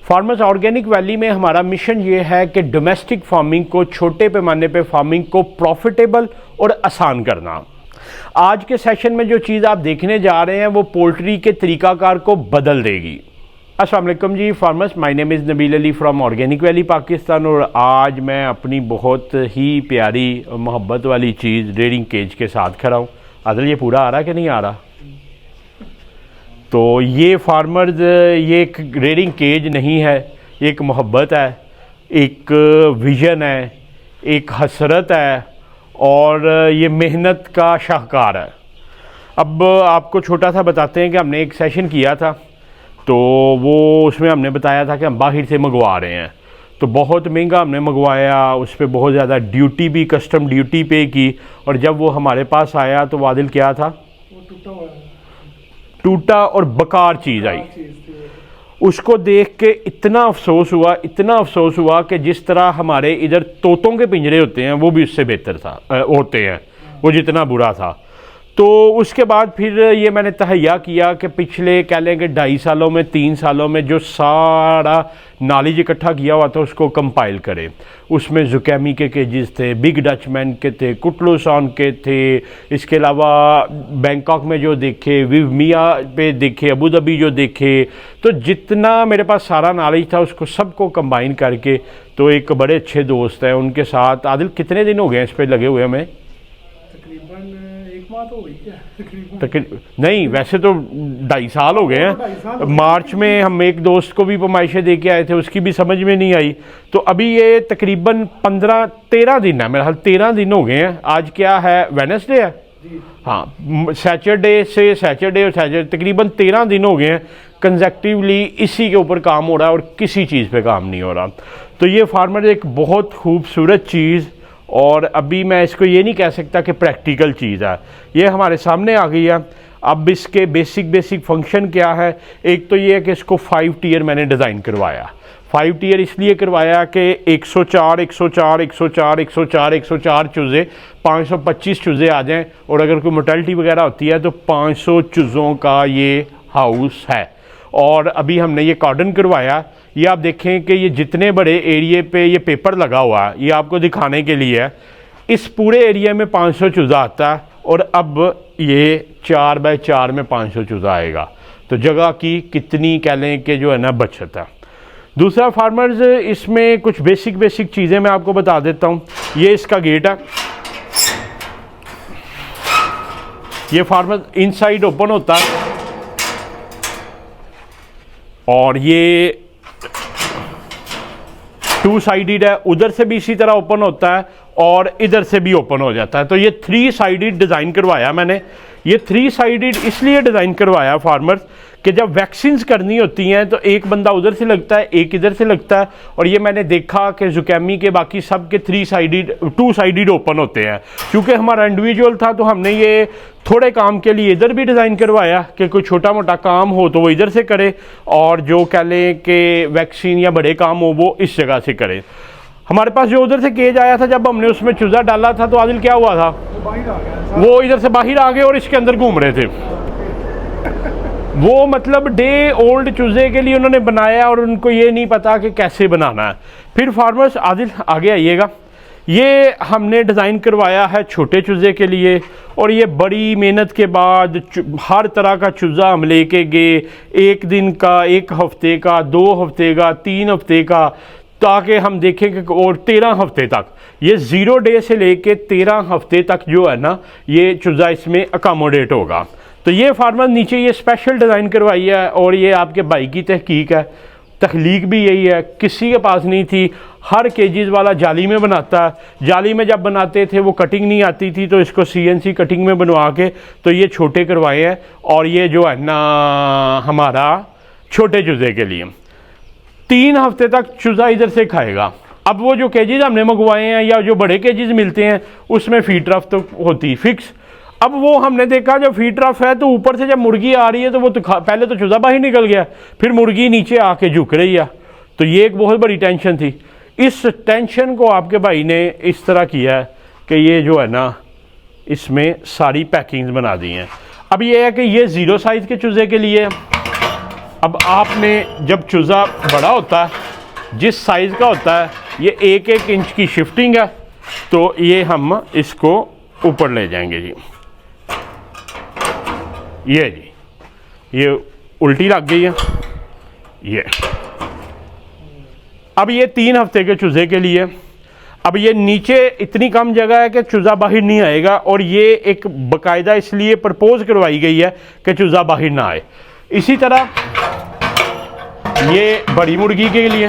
Farmers organic valley में हमारा mission ये है कि डोमेस्टिक फार्मिंग को, छोटे पैमाने पे फार्मिंग को प्रॉफिटेबल और आसान करना। आज के सेशन में जो चीज़ आप देखने जा रहे हैं वो पोल्ट्री के तरीकाकार को बदल देगी। अस्सलाम वालेकुम जी farmers, my name is Nabeel Ali from organic valley Pakistan. और आज मैं अपनी बहुत ही प्यारी मोहब्बत वाली चीज़ रेडिंग केज के साथ खड़ा हूँ। आदिल, ये पूरा आ रहा कि नहीं आ रहा? तो ये फार्मर्स, ये एक रेडिंग केज नहीं है, ये एक मोहब्बत है, एक विज़न है, एक हसरत है और ये मेहनत का शाहकार है। अब आपको छोटा सा बताते हैं कि हमने एक सेशन किया था, तो वो उसमें हमने बताया था कि हम बाहर से मंगवा रहे हैं, तो बहुत महंगा हमने मंगवाया, उस पर बहुत ज़्यादा ड्यूटी भी, कस्टम ड्यूटी पे की। और जब वो हमारे पास आया तो वादिल क्या था? वो टूटा और बेकार चीज़ आई। उसको देख के इतना अफसोस हुआ कि जिस तरह हमारे इधर तोतों के पिंजरे होते हैं वो भी उससे बेहतर था, होते हैं, वो जितना बुरा था। तो उसके बाद फिर ये मैंने तहैया किया कि पिछले कह लें कि 2.5 सालों में, 3 सालों में जो सारा नॉलेज इकट्ठा किया हुआ था उसको कंपाइल करें। उसमें जुकैमी के केजेस थे, बिग डचमैन के थे, कुटलोसॉन के थे, इसके अलावा बैंकॉक में जो देखे, विवमिया पे देखे, अबू धाबी जो देखे, तो जितना मेरे पास सारा नॉलेज था उसको सबको कंबाइन करके, तो एक बड़े अच्छे दोस्त हैं उनके साथ। आदिल, कितने दिन हो गए इस पर लगे हुए हमें? नहीं, वैसे तो 2.5 साल हो गए हैं। मार्च में हम एक दोस्त को भी पैमाइशें दे के आए थे, उसकी भी समझ में नहीं आई। तो अभी ये तकरीबन 15-13 दिन है, मेरा हाल 13 दिन हो गए हैं। आज क्या है? वेडनेसडे है। हाँ, सैटरडे और सैटरडे तकरीबन 13 दिन हो गए हैं कंसेक्टिवली इसी के ऊपर काम हो रहा है और किसी चीज़ पे काम नहीं हो रहा। तो ये फार्मर एक बहुत खूबसूरत चीज़, और अभी मैं इसको ये नहीं कह सकता कि प्रैक्टिकल चीज़ है, ये हमारे सामने आ गई है। अब इसके बेसिक फंक्शन क्या है? एक तो ये है कि इसको 5 टियर मैंने डिज़ाइन करवाया। 5 टियर इसलिए करवाया कि 104 चूज़े, 525 चूज़े आ जाएं, और अगर कोई मोर्टेलिटी वगैरह होती है तो 500 चूज़ों का ये हाउस है। और अभी हमने ये कॉर्डन करवाया। ये आप देखें कि ये जितने बड़े एरिए पे ये पेपर लगा हुआ है, ये आपको दिखाने के लिए है। इस पूरे एरिया में 500 चूज़ा आता है, और अब ये 4 बाय 4 में 500 चूज़ा आएगा। तो जगह की कितनी कह लें कि जो है ना बचत है। दूसरा फार्मर्स, इसमें कुछ बेसिक चीज़ें मैं आपको बता देता हूँ। ये इसका गेट है, ये फार्मर्स इनसाइड ओपन होता है, और ये 2 साइडेड है, उधर से भी इसी तरह ओपन होता है और इधर से भी ओपन हो जाता है। तो ये 3 साइडेड डिज़ाइन करवाया मैंने। ये 3 साइडेड इसलिए डिज़ाइन करवाया फार्मर्स कि जब वैक्सीन्स करनी होती हैं तो एक बंदा उधर से लगता है, एक इधर से लगता है। और ये मैंने देखा कि जुकैमी के बाकी सब के 2 साइडेड ओपन होते हैं। क्योंकि हमारा इंडिविजुअल था तो हमने ये थोड़े काम के लिए इधर भी डिज़ाइन करवाया कि कोई छोटा मोटा काम हो तो वो इधर से करे, और जो कह लें कि वैक्सीन या बड़े काम हो वो इस जगह से करे। हमारे पास जो उधर से केज आया था, जब हमने उसमें चूज़ा डाला था तो आदिल क्या हुआ था? वो इधर से बाहर आ गए और इसके अंदर घूम रहे थे। वो मतलब डे ओल्ड चूज़े के लिए उन्होंने बनाया और उनको ये नहीं पता कि कैसे बनाना है। फिर फार्मर्स, आदिल आगे आइएगा, ये हमने डिज़ाइन करवाया है छोटे चूज़े के लिए। और ये बड़ी मेहनत के बाद हर तरह का चूज़ा हम लेके गए, 1 दिन का, 1 हफ्ते का, 2 हफ्ते का, 3 हफ्ते का, ताकि हम देखें कि और 13 हफ्ते तक, ये 0 डे से लेके 13 हफ्ते तक जो है ना ये चूज़ा इसमें अकामोडेट होगा। तो ये फार्मर नीचे ये स्पेशल डिज़ाइन करवाई है, और ये आपके भाई की तहकीक है, तख्लीक भी यही है, किसी के पास नहीं थी। हर केजीज वाला जाली में बनाता है। जाली में जब बनाते थे वो कटिंग नहीं आती थी, तो इसको CNC कटिंग में बनवा के तो ये छोटे करवाए हैं। और ये जो है ना हमारा छोटे चूज़े के लिए 3 हफ्ते तक चूज़ा इधर से खाएगा। अब वो जो केजीज हमने मंगवाए हैं या जो बड़े केजीज मिलते हैं उसमें फीड रफ तो होती फिक्स। अब वो हमने देखा जब फीड रफ है तो ऊपर से जब मुर्गी आ रही है तो वो तो पहले तो चूज़ा बाहर निकल गया, फिर मुर्गी नीचे आके झुक रही है। तो ये एक बहुत बड़ी टेंशन थी। इस टेंशन को आपके भाई ने इस तरह किया है कि ये जो है ना इसमें सारी पैकिंग्स बना दी हैं। अब ये है कि ये 0 साइज़ के चूज़े के लिए, अब आपने जब चूज़ा बड़ा होता है, जिस साइज़ का होता है, ये 1-1 इंच की शिफ्टिंग है, तो ये हम इसको ऊपर ले जाएंगे जी। ये जी, ये उल्टी लग गई है ये। अब ये 3 हफ्ते के चूज़े के लिए, अब ये नीचे इतनी कम जगह है कि चूज़ा बाहर नहीं आएगा, और ये एक बाकायदा इसलिए प्रपोज करवाई गई है कि चूज़ा बाहर ना आए। इसी तरह ये बड़ी मुर्गी के लिए,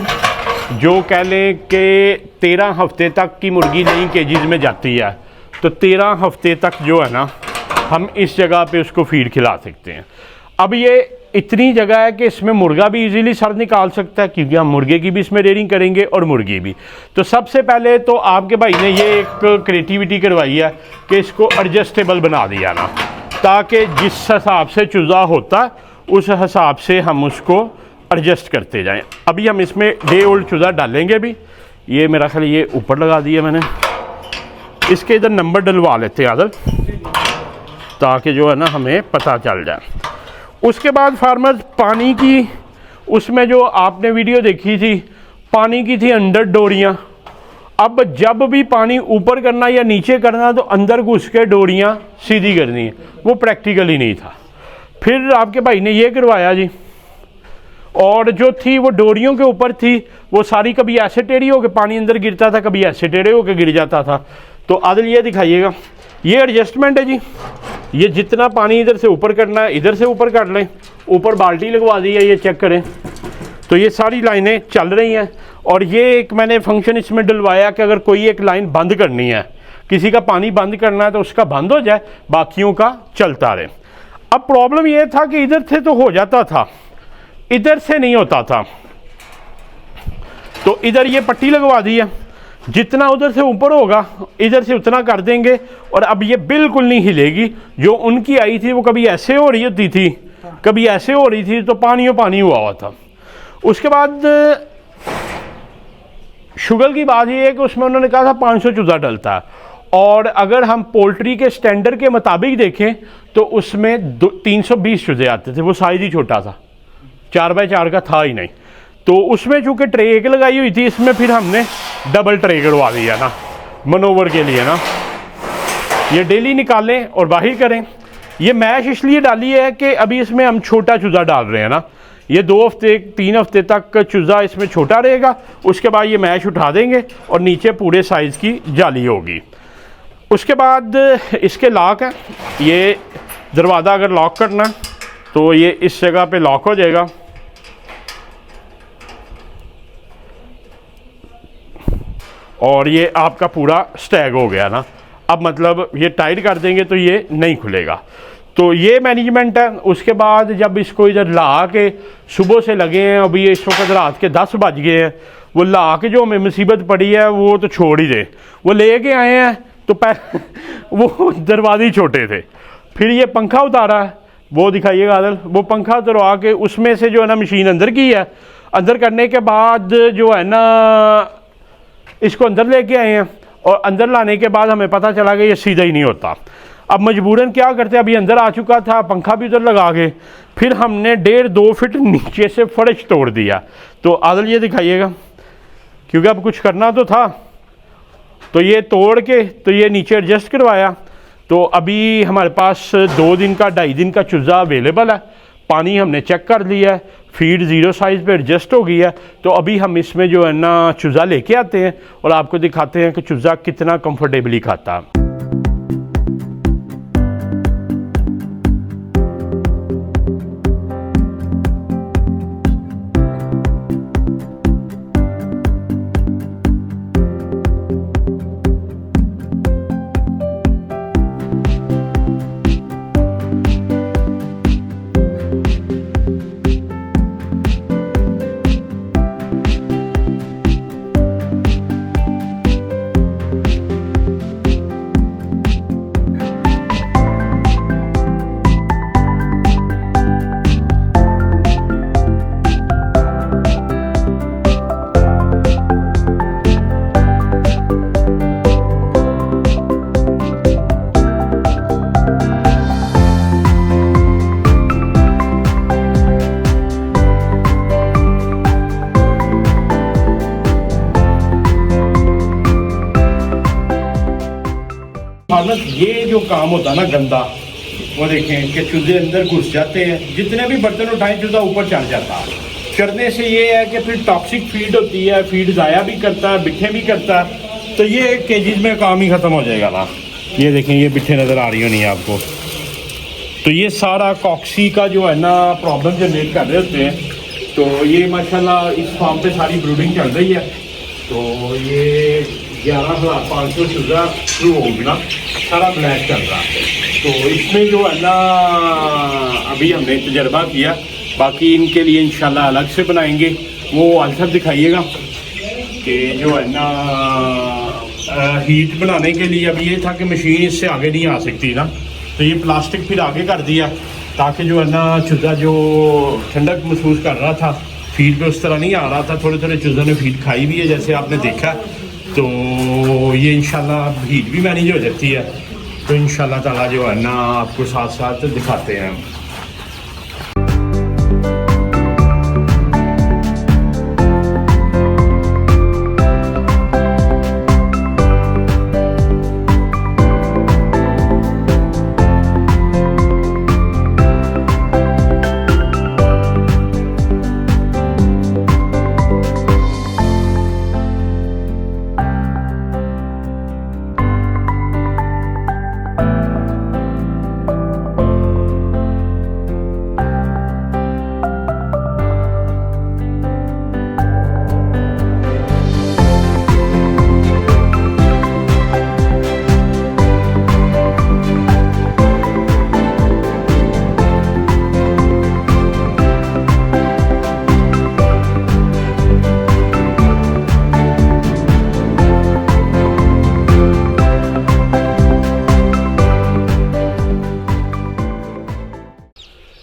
जो कह लें कि 13 हफ्ते तक की मुर्गी नई केजीज में जाती है, तो 13 हफ्ते तक जो है ना हम इस जगह पे उसको फीड खिला सकते हैं। अब ये इतनी जगह है कि इसमें मुर्गा भी इजीली सर निकाल सकता है, क्योंकि हम मुर्गे की भी इसमें रेयरिंग करेंगे और मुर्गी भी। तो सबसे पहले तो आपके भाई ने ये एक क्रिएटिविटी करवाई है कि इसको एडजस्टेबल बना दिया ना, ताकि जिस हिसाब से चूज़ा होता है उस हिसाब से हम उसको एडजस्ट करते जाएं। अभी हम इसमें डे ओल्ड चूज़ा डालेंगे भी। ये मेरा ख्याल ये ऊपर लगा दिया मैंने, इसके इधर नंबर डलवा लेते हैं आदल, ताकि जो है ना हमें पता चल जाए। उसके बाद फार्मर्स पानी की, उसमें जो आपने वीडियो देखी थी, पानी की थी अंडर डोरियाँ। अब जब भी पानी ऊपर करना या नीचे करना तो अंदर घुस के डोरियाँ सीधी करनी है, वो प्रैक्टिकल ही नहीं था। फिर आपके भाई ने ये करवाया जी, और जो थी वो डोरियों के ऊपर थी, वो सारी कभी ऐसे टेढ़ी होकर पानी अंदर गिरता था, कभी ऐसे टेढ़े होकर गिर जाता था। तो आदिल ये दिखाइएगा, ये एडजस्टमेंट है जी। ये जितना पानी इधर से ऊपर करना है इधर से ऊपर कर लें, ऊपर बाल्टी लगवा दी है, ये चेक करें। तो ये सारी लाइनें चल रही हैं, और ये एक मैंने फंक्शन इसमें डलवाया कि अगर कोई एक लाइन बंद करनी है, किसी का पानी बंद करना है, तो उसका बंद हो जाए, बाकियों का चलता रहे। अब प्रॉब्लम ये था कि इधर से तो हो जाता था, इधर से नहीं होता था, तो इधर ये पट्टी लगवा दी है, जितना उधर से ऊपर होगा इधर से उतना कर देंगे, और अब ये बिल्कुल नहीं हिलेगी। जो उनकी आई थी वो कभी ऐसे हो रही होती थी, कभी ऐसे हो रही थी, तो पानी हुआ था। उसके बाद शुगर की बात ये है कि उसमें उन्होंने कहा था 500 चूज़ा डलता है, और अगर हम पोल्ट्री के स्टैंडर्ड के मुताबिक देखें तो उसमें 320 चूज़े आते थे। वो साइज़ ही छोटा था, 4x4 का था ही नहीं। तो उसमें चूँकि ट्रे एक लगाई हुई थी, इसमें फिर हमने डबल ट्रे करवा दिया ना मनोवर के लिए ना। ये डेली निकालें और बाहर करें। ये मैश इसलिए डाली है कि अभी इसमें हम छोटा चूज़ा डाल रहे हैं ना, ये 2 हफ्ते 3 हफ्ते तक चूज़ा इसमें छोटा रहेगा, उसके बाद ये मैश उठा देंगे और नीचे पूरे साइज़ की जाली होगी। उसके बाद इसके लॉक है, ये दरवाज़ा अगर लॉक करना तो ये इस जगह पे लॉक हो जाएगा, और ये आपका पूरा स्टैग हो गया ना। अब मतलब ये टाइट कर देंगे तो ये नहीं खुलेगा। तो ये मैनेजमेंट है। उसके बाद जब इसको इधर ला के सुबह से लगे हैं, अभी ये इस वक्त रात के 10 बज गए हैं, वो ला के जो हमें मुसीबत पड़ी है वो तो छोड़ ही दे। वो ले के आए हैं तो वो दरवाजे छोटे थे, फिर ये पंखा उतारा है, वो दिखाइएगा आदल, वो पंखा उतरवा के उसमें से जो है ना मशीन अंदर की है, अंदर करने के बाद जो है ना इसको अंदर लेके आए हैं, और अंदर लाने के बाद हमें पता चला कि ये सीधा ही नहीं होता। अब मजबूरन क्या करते, अभी अंदर आ चुका था, पंखा भी उधर लगा के, फिर हमने 1.5-2 फीट नीचे से फर्श तोड़ दिया। तो आदल ये दिखाइएगा, क्योंकि अब कुछ करना तो था, तो ये तोड़ के तो ये नीचे एडजस्ट करवाया। तो अभी हमारे पास 2 दिन का 2.5 दिन का चूज़ा अवेलेबल है। पानी हमने चेक कर लिया है, फीड 0 साइज़ पे एडजस्ट हो गई है। तो अभी हम इसमें जो है ना चूज़ा लेके आते हैं और आपको दिखाते हैं कि चूज़ा कितना कंफर्टेबली खाता है। फार्मर ये जो काम होता है ना गंदा, वो देखें कि चूजे अंदर घुस जाते हैं, जितने भी बर्तन उठाएं चूजा ऊपर चढ़ जाता है। चढ़ने से ये है कि फिर टॉक्सिक फीड होती है, फीड ज़ाया भी करता है, बिट्ठे भी करता है, तो ये केजीज में काम ही ख़त्म हो जाएगा ना। ये देखें, ये बिट्ठे नज़र आ रही होनी है आपको। तो ये सारा कॉक्सी का जो है ना प्रॉब्लम जनरेट कर रहे होते हैं। तो ये माशाल्लाह इस फार्म पे सारी ब्रूडिंग चल रही है। तो ये 11,500 चूजा शुरू होगी ना, सारा ब्लैक चल रहा है। तो इसमें जो है ना अभी हमने तजर्बा किया, बाकी इनके लिए इंशाल्लाह अलग से बनाएंगे। वो अल्सर दिखाइएगा कि जो है ना हीट बनाने के लिए अब ये था कि मशीन इससे आगे नहीं आ सकती ना, तो ये प्लास्टिक फिर आगे कर दिया ताकि जो है ना चूज़ा जो ठंडक महसूस कर रहा था फीड पे उस तरह नहीं आ रहा था। थोड़े थोड़े चूज़ों ने फीड खाई भी है जैसे आपने देखा। तो ये इंशाल्लाह हीट भी मैनेज हो जाती है। तो इंशाल्लाह ताला जो है ना आपको साथ साथ दिखाते हैं।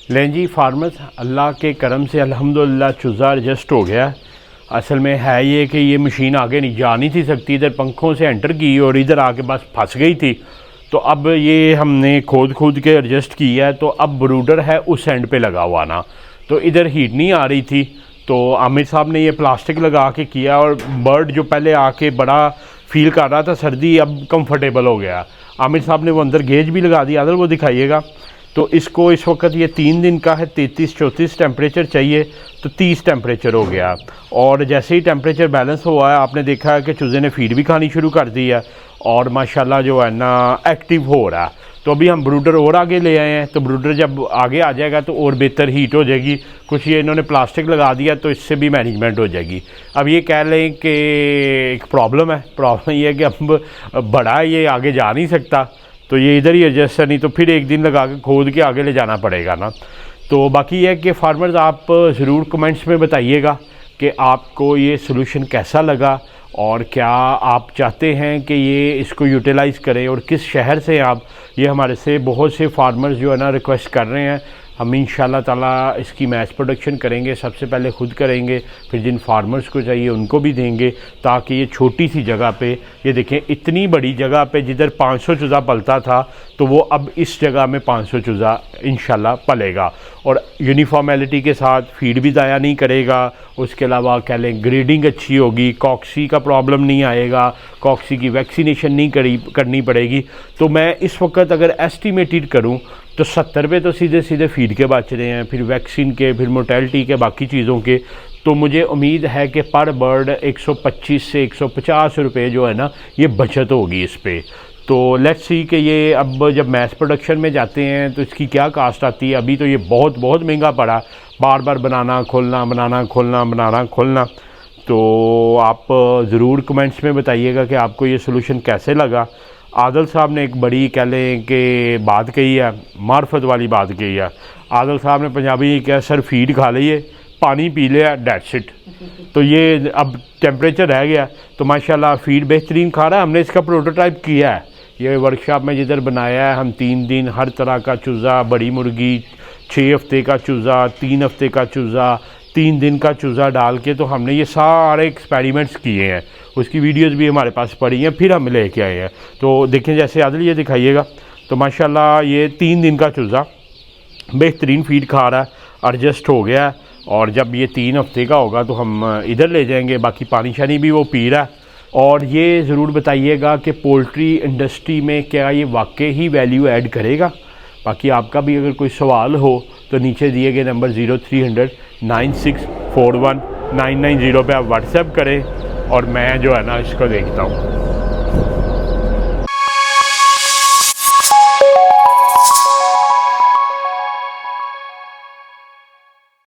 लें जी फार्मर्स, अल्लाह के करम से अल्हम्दुलिल्लाह चूज़ा एडजस्ट हो गया। असल में है ये कि ये मशीन आगे नहीं जा नहीं थी सकती, इधर पंखों से एंटर की और इधर आके बस फंस गई थी। तो अब ये हमने खोद के एडजस्ट किया है। तो अब ब्रूडर है उस एंड पे लगा हुआ ना, तो इधर हीट नहीं आ रही थी। तो आमिर साहब ने ये प्लास्टिक लगा के किया और बर्ड जो पहले आके बड़ा फील कर रहा था सर्दी, अब कंफर्टेबल हो गया। आमिर साहब ने वो अंदर गेज भी लगा दिया, अदल वो दिखाइएगा। तो इसको इस वक्त ये 3 दिन का है, 33-34 टेम्परेचर चाहिए, तो 30 टेम्परेचर हो गया। और जैसे ही टेम्परेचर बैलेंस हुआ है, आपने देखा है कि चूज़े ने फीड भी खानी शुरू कर दी है और माशाल्लाह जो है ना एक्टिव हो रहा है। तो अभी हम ब्रूडर और आगे ले आए हैं, तो ब्रूडर जब आगे आ जाएगा तो और बेहतर हीट हो जाएगी। कुछ ये इन्होंने प्लास्टिक लगा दिया तो इससे भी मैनेजमेंट हो जाएगी। अब ये कह लें कि एक प्रॉब्लम ये है कि अब बड़ा ये आगे जा नहीं सकता, तो ये इधर ही एडजस्ट है, नहीं तो फिर एक दिन लगा के खोद के आगे ले जाना पड़ेगा ना। तो बाकी ये है कि फार्मर्स आप ज़रूर कमेंट्स में बताइएगा कि आपको ये सलूशन कैसा लगा और क्या आप चाहते हैं कि ये इसको यूटिलाइज़ करें और किस शहर से आप। ये हमारे से बहुत से फार्मर्स जो है ना रिक्वेस्ट कर रहे हैं। हम इंशाल्लाह ताला इसकी मैस प्रोडक्शन करेंगे, सबसे पहले ख़ुद करेंगे, फिर जिन फार्मर्स को चाहिए उनको भी देंगे, ताकि ये छोटी सी जगह पे, ये देखें इतनी बड़ी जगह पे जिधर 500 चूज़ा पलता था, तो वो अब इस जगह में 500 चूज़ा इंशाल्लाह पलेगा और यूनिफॉर्मेलिटी के साथ फीड भी ज़ाया नहीं करेगा। उसके अलावा कह लें ग्रेडिंग अच्छी होगी, कॉक्सी का प्रॉब्लम नहीं आएगा, कॉक्सी की वैक्सीनेशन नहीं करनी पड़ेगी। तो मैं इस वक्त अगर एस्टिमेटेड करूँ तो 70 रुपये तो सीधे सीधे फीड के बच रहे हैं, फिर वैक्सीन के, फिर मोर्टेलिटी के, बाकी चीज़ों के। तो मुझे उम्मीद है कि पर बर्ड 125 से 150 रुपये जो है ना ये बचत होगी इस पर। तो लेट्स सी कि ये अब जब मैस प्रोडक्शन में जाते हैं तो इसकी क्या कास्ट आती है। अभी तो ये बहुत महंगा पड़ा, बार बार बनाना खोलना। तो आप ज़रूर कमेंट्स में बताइएगा कि आपको ये सोल्यूशन कैसे लगा। आदिल साहब ने एक बड़ी कह लें कि बात कही है, मार्फत वाली बात कही है। आदिल साहब ने पंजाबी में कहा, सर फीड खा ली है, पानी पी लिया, डेट्स इट। तो ये अब टेम्परेचर रह गया तो माशाल्लाह फीड बेहतरीन खा रहा है। हमने इसका प्रोटोटाइप किया है, ये वर्कशॉप में जिधर बनाया है। हम 3 दिन हर तरह का चूज़ा, बड़ी मुर्गी, 6 हफ्ते का चूज़ा, 3 हफ्ते का चूज़ा, 3 दिन का चूज़ा डाल के तो हमने ये सारे एक्सपेरिमेंट्स किए हैं। उसकी वीडियोस भी हमारे पास पड़ी हैं, फिर हम लेके आए हैं। तो देखें, जैसे आदिल ये दिखाइएगा, तो माशाल्लाह ये 3 दिन का चूज़ा बेहतरीन फीड खा रहा है, एडजस्ट हो गया है। और जब ये 3 हफ्ते का होगा तो हम इधर ले जाएंगे। बाकी पानी शानी भी वो पी रहा है। और ये ज़रूर बताइएगा कि पोल्ट्री इंडस्ट्री में क्या ये वाकई ही वैल्यू ऐड करेगा। बाकी आपका भी अगर कोई सवाल हो तो नीचे दिए गए नंबर 0300 9641 990 पे आप व्हाट्सएप करें और मैं जो है ना इसको देखता हूँ।